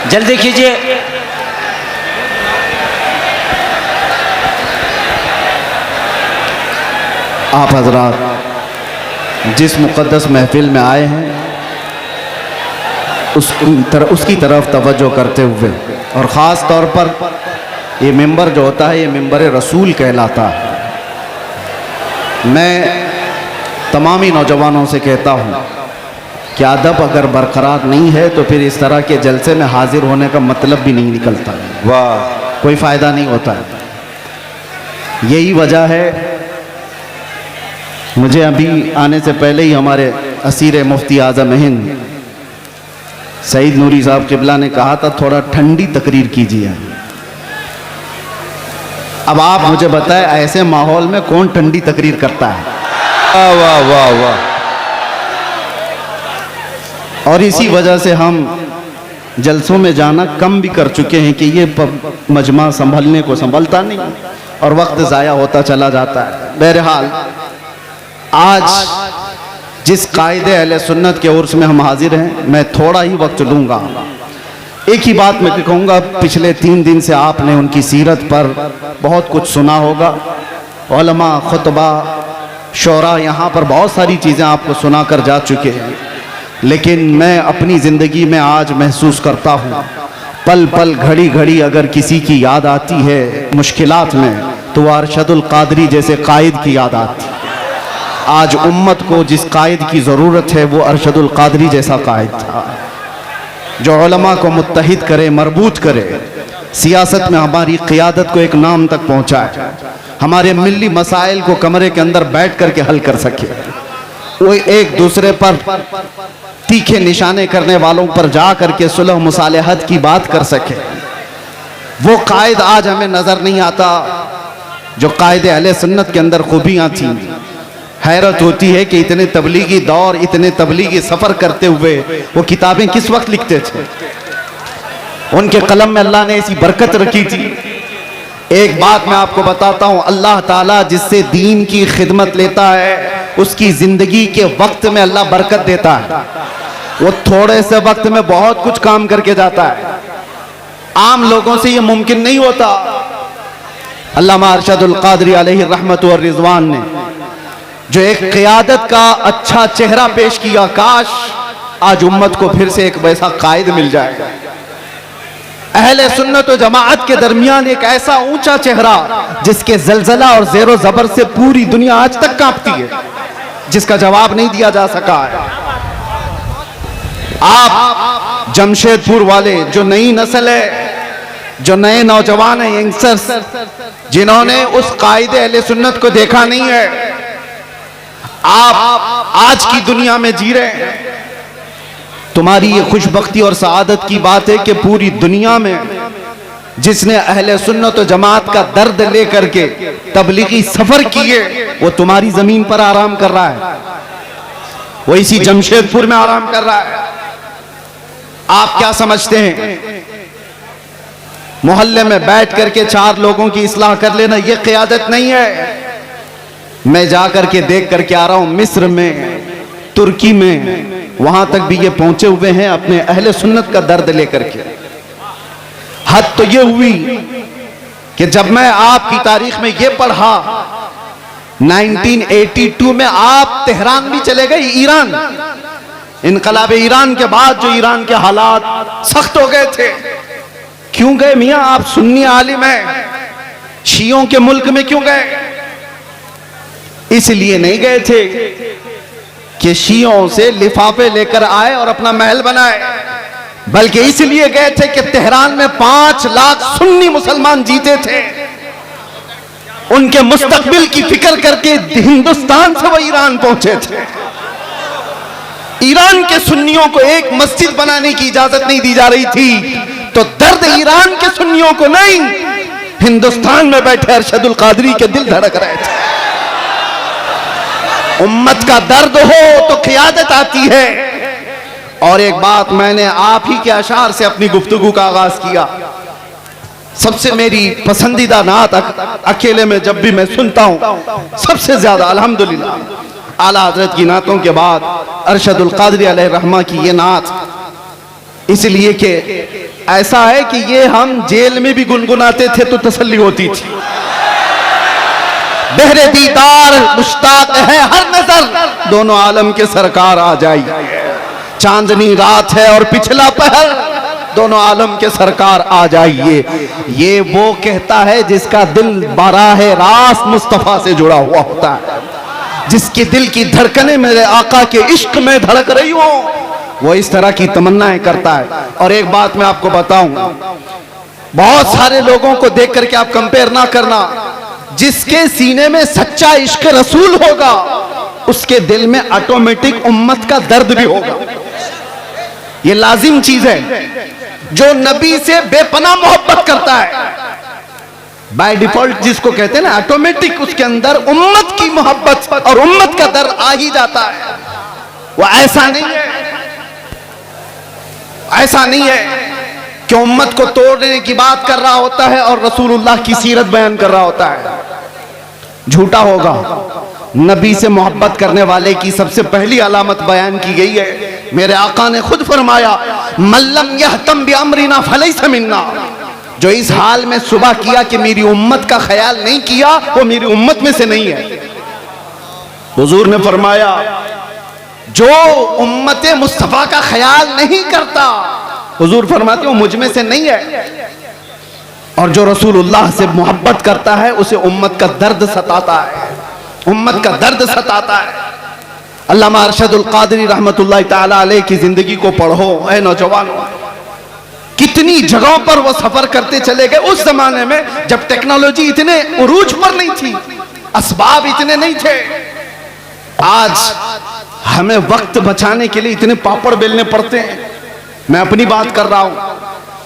जल्दी कीजिए। आप हजरात जिस मुक़द्दस महफिल में आए हैं उसकी तरफ तवज्जो करते हुए, और ख़ास तौर पर ये मिंबर जो होता है ये मिंबर रसूल कहलाता है। मैं तमामी नौजवानों से कहता हूँ कि अदब अगर बरकरार नहीं है तो फिर इस तरह के जलसे में हाजिर होने का मतलब भी नहीं निकलता। वाह, कोई फ़ायदा नहीं होता है। यही वजह है, मुझे अभी आने से पहले ही हमारे असीर मुफ्ती आज़म हिंद सईद नूरी साहब किबला ने कहा था थोड़ा ठंडी तकरीर कीजिए। अब आप मुझे बताएं, ऐसे माहौल में कौन ठंडी तकरीर करता है? वाह वाह वाह वाह। और इसी वजह से हम जलसों में जाना कम भी कर चुके हैं कि ये मजमा संभलने को संभलता नहीं और वक्त ज़ाया होता चला जाता है। बहरहाल आज जिस कायदे अहले सुन्नत के उर्स में हम हाजिर हैं, मैं थोड़ा ही वक्त लूँगा एक ही बात मैं कहूँगा, पिछले 3 दिन से आपने उनकी सीरत पर बहुत कुछ सुना होगा। उलमा, खुतबा, शोरा, यहाँ पर बहुत सारी चीज़ें आपको सुना कर जा चुके हैं। लेकिन मैं अपनी ज़िंदगी में आज महसूस करता हूँ, पल पल घड़ी घड़ी अगर किसी की याद आती है मुश्किलात में, तो वह अरशदुल कादरी जैसे कायद की याद आती है। आज उम्मत को जिस कायद की ज़रूरत है वो अरशदुल कादरी जैसा कायद था, जो उलमा को मुत्तहिद करे, मरबूत करे, सियासत में हमारी क़ियादत को एक नाम तक पहुँचाए, हमारे मिली मसाइल को कमरे के अंदर बैठ करके हल कर सके, वो एक दूसरे पर तीखे निशाने करने वालों पर जा करके सुलह मुसालहत की बात कर सके। वो कायद आज हमें नज़र नहीं आता जो कायदे अहले सुन्नत के अंदर खूबियाँ थीं। हैरत होती है कि इतने तबलीगी दौर, इतने तबलीगी सफ़र करते हुए वो किताबें किस वक्त लिखते थे। उनके कलम में अल्लाह ने ऐसी बरकत रखी थी। एक बात मैं आपको बताता हूँ, अल्लाह ताला जिससे दीन की खिदमत लेता है उसकी ज़िंदगी के वक्त में अल्लाह बरकत देता है। वो थोड़े से वक्त में बहुत कुछ काम करके जाता है। आम लोगों से ये मुमकिन नहीं होता। अल्लामा अरशदुल कादरी अलैहि रहमत व रिज़वान ने जो एक क़ियादत का अच्छा चेहरा पेश किया, काश आज उम्मत को फिर से एक वैसा कायद मिल जाएगा। अहले सुन्नत व जमाअत के दरमियान एक ऐसा ऊंचा चेहरा जिसके जलजला और ज़ेरो ज़बर से पूरी दुनिया आज तक कांपती है, जिसका जवाब नहीं दिया जा सका है। आप जमशेदपुर वाले, जो नई नस्ल है, जो नए नौजवान हैं, यंगस्टर्स, जिन्होंने उस कायदे अहले सुन्नत को देखा नहीं है, आप आज की दुनिया में जी रहे हैं। तुम्हारी ये खुशबख्ती और सआदत की बात है कि पूरी दुनिया में जिसने अहले सुन्नत व जमात का दर्द लेकर के तबलीगी सफर किए, वो तुम्हारी जमीन पर आराम कर रहा है, वो इसी जमशेदपुर में आराम कर रहा है। आप क्या समझते हैं मोहल्ले में बैठ करके 4 लोगों की इस्लाह कर लेना ये क़ियादत नहीं है। मैं जा करके देख करके आ रहा हूं, मिस्र में, तुर्की में, वहां तक भी ये पहुंचे हुए हैं अपने अहले सुन्नत का दर्द लेकर के। हद तो ये हुई कि जब मैं आपकी तारीख में ये पढ़ा, 1982 में आप तेहरान भी चले गए, ईरान, इनकलाब ईरान के बाद जो ईरान के हालात सख्त हो गए थे। क्यों गए मियां? आप सुन्नी आलिम हैं, शियों के मुल्क में क्यों गए? इसलिए नहीं गए थे कि शियों से लिफाफे लेकर आए और अपना महल बनाए, बल्कि इसलिए गए थे कि तेहरान में 5 लाख सुन्नी मुसलमान जीते थे। उनके मुस्तकबिल की फिक्र करके हिंदुस्तान से वो ईरान पहुंचे थे। ईरान के सुन्नियों को एक मस्जिद बनाने की इजाजत नहीं दी जा रही थी, तो दर्द ईरान के सुन्नियों को नहीं, हिंदुस्तान में बैठे अरशदुल कादरी के दिल धड़क रहे थे। उम्मत का दर्द हो तो क़ियादत आती है। और एक बात, मैंने आप ही के अशार से अपनी गुफ्तगू का आगाज किया। सबसे मेरी पसंदीदा नात अकेले में जब भी मैं सुनता हूं, सबसे ज्यादा अल्हम्दुलिल्लाह आला हजरत की नातों के बाद अरशदुल कादरी अलैहि रहमा की ये नात, इसलिए कि ऐसा है कि ये हम जेल में भी गुनगुनाते थे तो तसल्ली होती थी। बहरे दीदार मुश्ताक है हर नजर, दोनों आलम के सरकार आ जाइए। चांदनी रात है और पिछला पहर, दोनों आलम के सरकार आ जाइए। ये वो कहता है जिसका दिल बाराह रास्त मुस्तफा से जुड़ा हुआ होता है, जिसके दिल की धड़कनें मेरे आका के इश्क में धड़क रही हो, वो इस तरह की तमन्नाएं करता है। और एक बात मैं आपको बताऊं, बहुत सारे लोगों को देख करके आप कंपेयर ना करना। जिसके सीने में सच्चा इश्क रसूल होगा, उसके दिल में ऑटोमेटिक उम्मत का दर्द भी होगा। ये लाजिम चीज है। जो नबी से बेपनाह मोहब्बत करता है, बाय डिफॉल्ट जिसको कहते हैं ना, ऑटोमेटिक उसके अंदर उम्मत की मोहब्बत और उम्मत का दर्द आ ही जाता है। वो ऐसा नहीं है, ऐसा नहीं है कि उम्मत को तोड़ने की बात कर रहा होता है और रसूलुल्लाह की सीरत बयान कर रहा होता है। झूठा होगा। नबी से मोहब्बत करने वाले की सबसे पहली अलामत बयान की गई है, मेरे आका ने खुद फरमाया, मल्लम यहतम बिअमरिना फलैसा मिन्ना, जो इस हाल में सुबह किया कि मेरी उम्मत का ख्याल नहीं किया, वो मेरी उम्मत में से नहीं है। हुजूर ने फरमाया, जो उम्मत मुस्तफा का ख्याल नहीं करता, हुजूर फरमाते हो मुझ में से नहीं है। और जो रसूलुल्लाह से मोहब्बत करता है उसे उम्मत का दर्द सताता है, उम्मत का दर्द सताता है। अल्लामा अरशदुल कादरी रहमतुल्लाह ताला अलैह की जिंदगी को पढ़ो ऐ नौजवानों, कितनी जगहों पर वो सफर करते चले गए। उस जमाने में जब टेक्नोलॉजी इतने उरूज पर नहीं थी, असबाब इतने नहीं थे। आज हमें वक्त बचाने के लिए इतने पापड़ बेलने पड़ते हैं। मैं अपनी बात कर रहा हूं,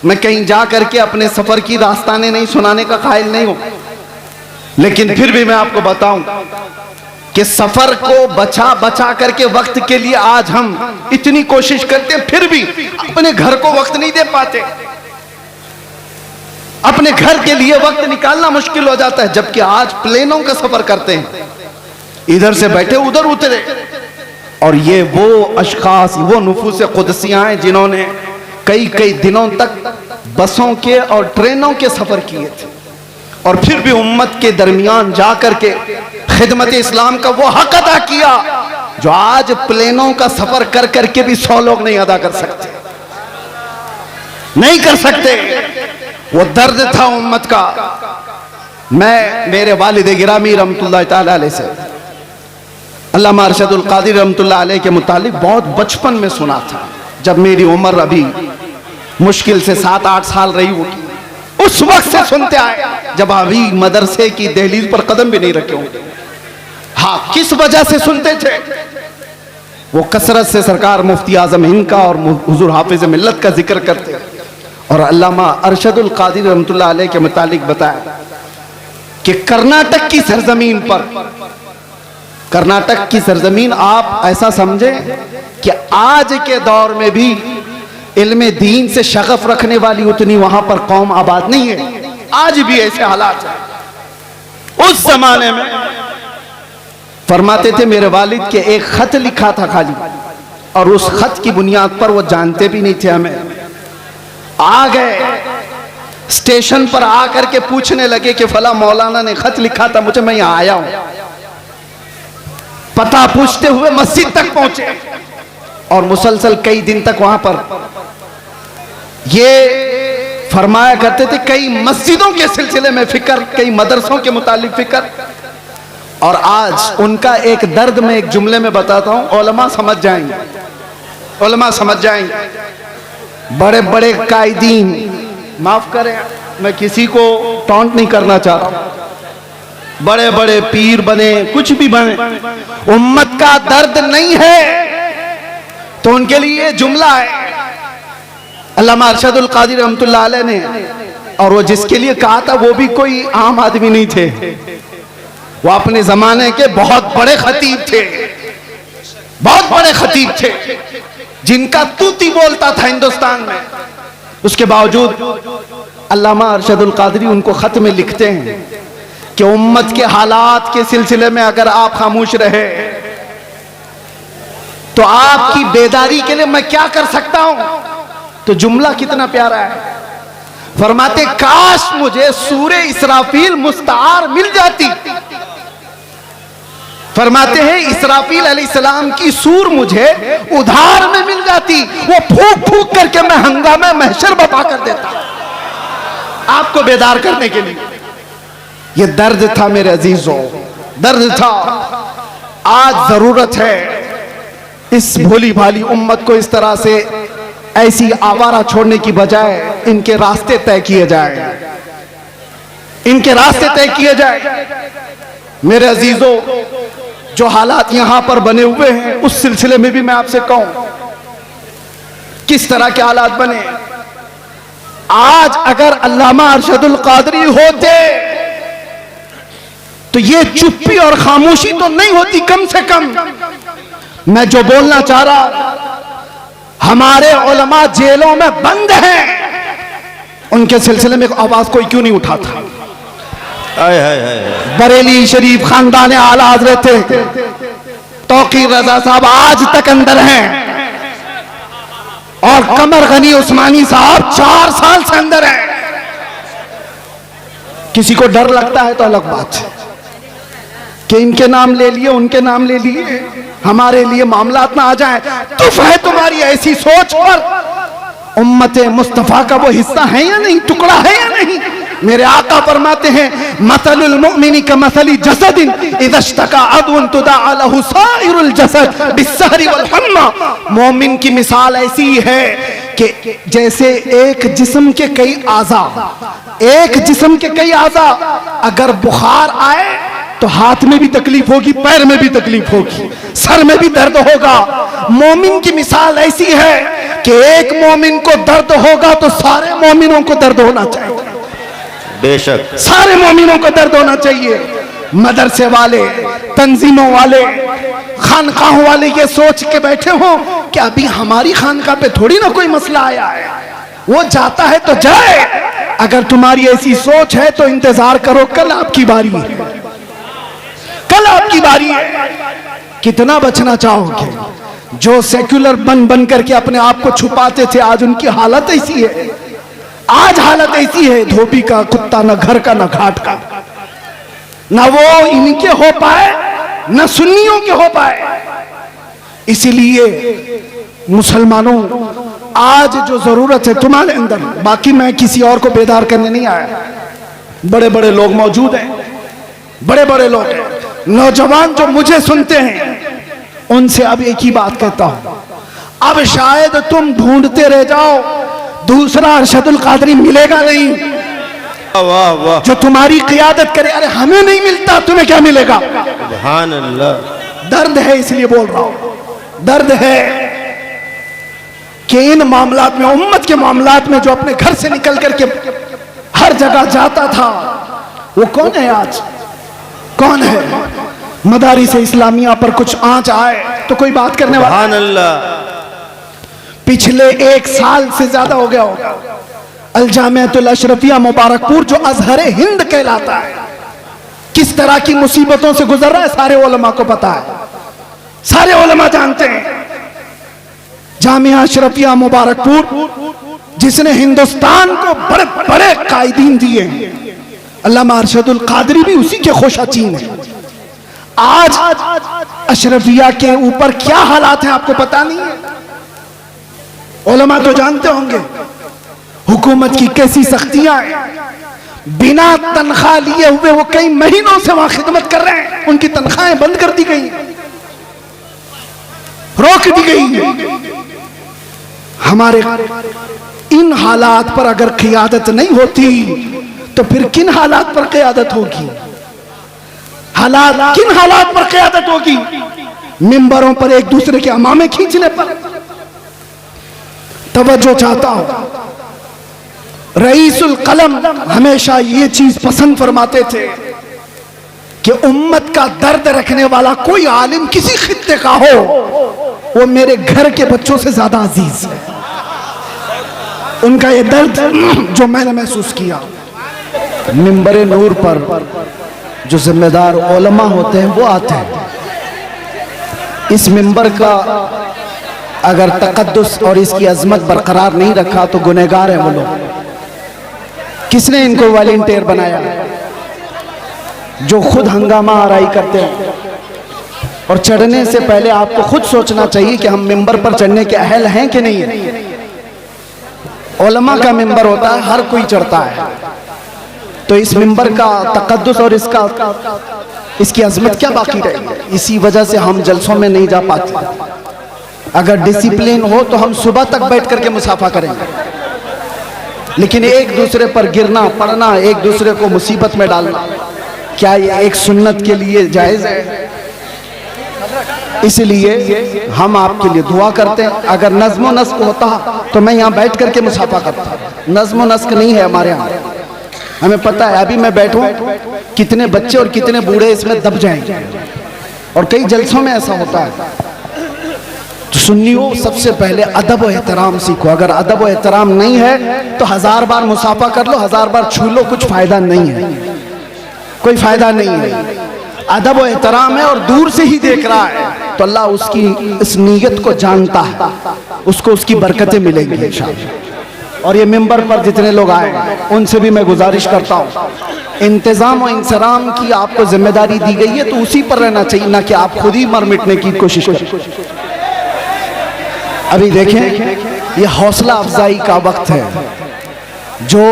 मैं कहीं जा करके अपने सफर की दास्तानें नहीं सुनाने का कायल नहीं हूं, लेकिन फिर भी मैं आपको बताऊं कि सफर को बचा बचा करके वक्त के लिए आज हम इतनी कोशिश करते हैं, फिर भी अपने घर को वक्त नहीं दे पाते। अपने घर के लिए वक्त निकालना मुश्किल हो जाता है। जबकि आज प्लेनों का सफर करते हैं, इधर से बैठे उधर उतरे। और ये वो अशखास, वो नुफूस कुदसियां हैं जिन्होंने कई कई दिनों तक बसों के और ट्रेनों के सफर किए थे, और फिर भी उम्मत के दरमियान जाकर के खिदमत इस्लाम का वो हक अदा किया जो आज प्लेनों का सफर कर करके भी 100 लोग नहीं अदा कर सकते, नहीं कर सकते। वो दर्द था उम्मत का। मैं मेरे वालिद गिरामी रहमतुल्लाह ताला अलैह से अल्लामा अरशदुल कादिर रहमतुल्लाह अलैह के मुतालिक बहुत बचपन में सुना था, जब मेरी उम्र अभी मुश्किल से 7-8 साल रही होगी। उस वक्त से सुनते आए जब अभी मदरसे की दहलीज पर कदम भी नहीं रखे होंगे। हाँ, किस वजह से सुनते थे? वो कसरत से सरकार मुफ्ती आजम हिंद का और हुजूर हाफिज मिल्लत का जिक्र करते, और अल्लामा अरशदुल कादिर रहमतुल्लाह अलैह के मुतालिक बताया कि कर्नाटक की सरजमीन पर, कर्नाटक की सरजमीन आप ऐसा समझें कि आज के दौर में भी इल्मे दीन से शगफ रखने वाली उतनी वहां पर कौम आबाद नहीं है। आज भी ऐसे हालात हैं। उस जमाने में फरमाते थे मेरे वालिद के एक खत लिखा था खाली, और उस खत की बुनियाद पर वो जानते भी नहीं थे हमें। आ गए स्टेशन पर आकर के पूछने लगे कि फला मौलाना ने खत लिखा था मुझे, मैं यहां आया हूं। पता पूछते हुए मस्जिद तक पहुंचे, और मुसलसल कई दिन तक वहां पर ये फरमाया करते थे कई मस्जिदों के सिलसिले में फिक्र, कई मदरसों के मुतालिक फिक्र। और आज उनका एक दर्द में एक जुमले में बताता हूं, उलमा समझ जाएंगे, उलमा समझ जाएंगे। बड़े बड़े कायदीन, माफ करें मैं किसी को टॉन्ट नहीं करना चाह रहा, बड़े बड़े पीर बने, कुछ भी बने, उम्मत का दर्द नहीं है तो उनके लिए ये जुमला है। अल्लामा अरशदुल कादिर रहमतुल्लाह अलैह ने, और वो जिसके लिए कहा था वो भी कोई आम आदमी नहीं थे, वो अपने जमाने के बहुत बड़े खतीब थे, बहुत बड़े खतीब थे जिनका तूती बोलता था हिंदुस्तान में। उसके बावजूद अल्लामा अरशदुल कादरी उनको खत में लिखते हैं कि उम्मत के हालात के सिलसिले में अगर आप खामोश रहे तो आपकी बेदारी के लिए मैं क्या कर सकता हूं। तो जुमला कितना प्यारा है, फरमाते काश मुझे सूरे इसराफील मुस्तार मिल जाती। फरमाते हैं इसराफील अलैहिस्सलाम की सूर मुझे उधार में मिल जाती, वो फूंक फूंक करके मैं हंगामा महशर बपा कर देता आपको बेदार करने के लिए। ये दर्द था मेरे अजीजों, दर्द था। आज जरूरत है इस भोली भाली उम्मत को इस तरह से ऐसी आवारा छोड़ने की बजाय इनके रास्ते तय किए जाए, इनके रास्ते तय किए जाए। मेरे अजीजों, जो हालात यहां पर बने हुए हैं उस सिलसिले में भी मैं आपसे कहूं किस तरह के हालात बने। आज अगर अल्लामा अरशदुल कादरी होते तो ये चुप्पी और खामोशी तो नहीं होती। कम से कम मैं जो बोलना चाह रहा, हमारे उलमा जेलों में बंद हैं, उनके सिलसिले में आवाज कोई क्यों नहीं उठाता। बरेली शरीफ खानदान आला हजरत तौकीर रजा साहब आज तक अंदर हैं, और कमर गनी उस्मानी साहब 4 साल से अंदर है। किसी को डर लगता है तो अलग बात है कि इनके नाम ले लिए उनके नाम ले लिए, हमारे लिए मामलात ना आ जाए। तुफ है तुम्हारी ऐसी सोच पर। उम्मत मुस्तफा का वो हिस्सा है या नहीं, टुकड़ा है या नहीं? मेरे आका फरमाते हैं मसलुल मुमिनी का मसली जसदिन इज़ा इश्तका अदुन तुदअ लहु साइरुल जसद बिस्सहरी वल हम्मा। मोमिन की मिसाल ऐसी है कि जैसे एक जिस्म के कई आज़ा, एक जिस्म के कई आज़ा, अगर बुखार आए तो हाथ में भी तकलीफ होगी, पैर में भी तकलीफ होगी, सर में भी दर्द होगा। मोमिन की मिसाल ऐसी है कि एक मोमिन को दर्द होगा तो सारे मोमिनों को दर्द होना चाहिए, बेशक सारे मोमिनों को दर्द होना चाहिए। मदरसे वाले, तंजीमों वाले, खानकाहों वाले ये सोच के बैठे हो कि अभी हमारी खानका पे थोड़ी ना कोई मसला आया है, वो जाता है तो जाए। अगर तुम्हारी ऐसी सोच है तो इंतजार करो, कल आपकी बारी है, कल आपकी बारी है। कितना बचना चाहोगे? जो सेक्युलर बन करके अपने आप को छुपाते थे, आज उनकी हालत ऐसी है, आज हालत ऐसी है, धोबी का कुत्ता, ना घर का ना घाट का, ना वो इनके हो पाए ना सुन्नियों के हो पाए। इसीलिए मुसलमानों, आज जो जरूरत है तुम्हारे अंदर, बाकी मैं किसी और को बेदार करने नहीं आया, बड़े बड़े लोग मौजूद हैं, बड़े बड़े लोग हैं, नौजवान जो मुझे सुनते हैं उनसे अब एक ही बात कहता हूं, अब शायद तुम ढूंढते रह जाओ, दूसरा अरशदुल कादरी मिलेगा नहीं वाह वाह, जो तुम्हारी क़ियादत करे। अरे हमें नहीं मिलता, तुम्हें क्या मिलेगा? सुभान अल्लाह। दर्द है इसलिए बोल रहा हूं, दर्द है कि इन मामलात में, उम्मत के मामलात में, जो अपने घर से निकल करके हर जगह जाता था, वो कौन है आज? कौन है? मदारिस इस्लामिया पर कुछ आंच आए तो कोई बात करने वाला? सुभान अल्लाह। पिछले 1 साल से ज्यादा हो गया होगा, अल-जामिअतुल अशरफिया मुबारकपुर जो अजहर हिंद कहलाता है, किस तरह की मुसीबतों से गुजर रहा है सारे उलमा को पता है, सारे उलमा जानते हैं। जामिया अशरफिया मुबारकपुर जिसने हिंदुस्तान को बड़े बड़े कायदीन दिए हैं, अल्लामा अरशदुल कादरी भी उसी के खोशाचीन है। आज अशरफिया के ऊपर क्या हालात हैं आपको पता नहीं है? उलमा तो जानते होंगे, हुकूमत की कैसी सख्तियां हैं, बिना तनख्वाह लिए हुए वो कई महीनों से वहां खिदमत कर रहे हैं, उनकी तनख्वाहें बंद कर दी गई, रोक दी गई। हमारे इन हालात पर अगर क़ियादत नहीं होती तो फिर किन हालात पर क़ियादत होगी? किन हालात पर क़ियादत होगी? मिंबरों पर एक दूसरे के अमामे खींचने पर। तवज्जो चाहता हूं, रईसुल कलम हमेशा ये चीज पसंद फरमाते थे कि उम्मत का दर्द रखने वाला कोई आलिम किसी खित्ते का हो, वो मेरे घर के बच्चों से ज्यादा अजीज है। उनका ये दर्द जो मैंने महसूस किया, मिंबरे नूर पर जो जिम्मेदार उलमा होते हैं वो आते हैं, इस मिंबर का अगर तकद्दुस और इसकी अजमत बरकरार नहीं रखा तो गुनहगार हैं वो लोग। किसने इनको वॉलंटियर बनाया? जो खुद हंगामा आराई करते हैं। और चढ़ने से पहले आपको खुद सोचना चाहिए कि हम मिंबर पर चढ़ने के अहल हैं कि नहीं है। उलमा का मिंबर होता है, हर कोई चढ़ता है, तो इस मिंबर का तकद्दुस और इसकी अजमत क्या बाकी रहेगी? इसी वजह से हम जलसों में नहीं जा पाते। अगर डिसिप्लिन हो तो हम सुबह तक बैठ करके मुसाफा करेंगे, लेकिन एक दूसरे पर गिरना पड़ना, एक दूसरे को मुसीबत में डालना, क्या ये एक सुन्नत के लिए जायज है? इसलिए हम आपके लिए दुआ करते हैं। अगर नज़्म नस्क होता तो मैं यहाँ बैठ करके मुसाफा करता, नज़्म नस्क नहीं है हमारे यहाँ। हमें पता है अभी मैं बैठूं कितने बच्चे और कितने बूढ़े इसमें दब जाएंगे, और कई जलसों में ऐसा होता है। तो सुन्नियों, सबसे पहले अदब और एहतराम सीखो। अगर अदब और एहतराम नहीं है तो 1000 बार मुसाफा कर लो, 1000 बार छू लो, कुछ फायदा नहीं है, कोई फायदा नहीं है। अदब और एहतराम है और दूर से ही देख रहा है तो अल्लाह उसकी इस नीयत को जानता है, उसको उसकी बरकतें मिलेंगी इंशाअल्लाह। और ये मिंबर पर जितने लोग आए उनसे भी मैं गुजारिश करता हूँ, इंतज़ाम और इंसराम की आपको जिम्मेदारी दी गई है तो उसी पर रहना चाहिए, ना कि आप खुद ही मर मिटने की कोशिश करें। अभी देखें, ये हौसला अफजाई का वक्त है। जो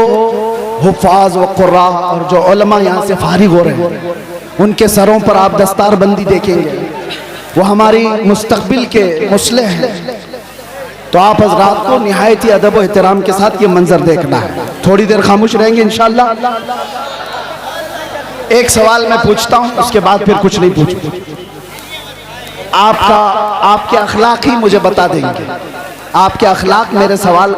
हुफ़ाज व कुर्रा और जो उलमा यहाँ से फारिग हो रहे हैं, उनके सरों पर आप दस्तार बंदी देखेंगे, वो हमारी मुस्तकबिल के मुस्लिह हैं। तो आप हजरात को निहायत ही अदब व एहतराम के साथ ये मंजर देखना है। थोड़ी देर खामोश रहेंगे इंशाअल्लाह। एक सवाल मैं पूछता हूँ, उसके बाद फिर कुछ नहीं पूछूं। आपके अखलाक ही मुझे बता देंगे, आपके अखलाक मेरे सवाल